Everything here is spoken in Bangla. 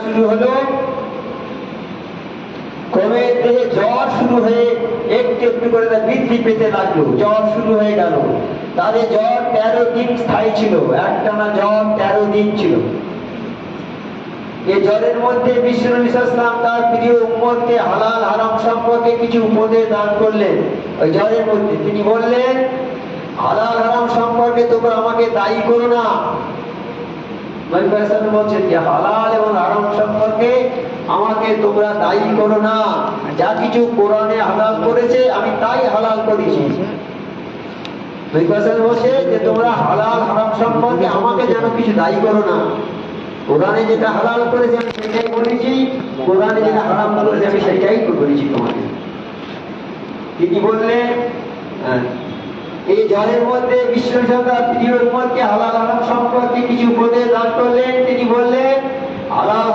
শুরু হলো, ক্রমে দেহে জ্বর শুরু হয়ে একটু একটু করে বৃদ্ধি পেতে লাগলো। জ্বর শুরু হয়ে গেল, তাদের জ্বর 13 দিন স্থায়ী ছিল, একটানা জ্বর 13 দিন ছিল। এই জ্বরের মধ্যে বিশ্ব নবী সাল্লাল্লাহু আলাইহি ওয়াসাল্লাম তার প্রিয় উম্মতকে হালাল হারাম সম্পর্কে কিছু উপদেশ দান করলেন। ওই জ্বরের মধ্যে তিনি বললেন, হালাল হারাম সম্পর্কে তোমরা আমাকে দায়ী করো না। নবী সাল্লাল্লাহু বলছেন যে হালাল এবং হারাম সম্পর্কে আমাকে তোমরা দায়ী করো না। যা কিছু কোরআনে হালাল করেছে আমি তাই হালাল করেছি। নবী সাল্লাল্লাহু বলছে যে তোমরা হালাল হারাম সম্পর্কে আমাকে যেন কিছু দায়ী করো না। কোরআনে যেটা হালাল করেছে আমি সেটাই বলেছি, কোরআনে যেটা হারাম করেছে আমি সেটাই বলেছি তোমাকে। তিনি বললেন, এই জ্বরের মধ্যে বিশ্ব সরকার প্রিয় উম্মতকে হালাল হারাম সম্পর্কে কিছু উপদেশ দান করলেন। তিনি বললেন, হালাল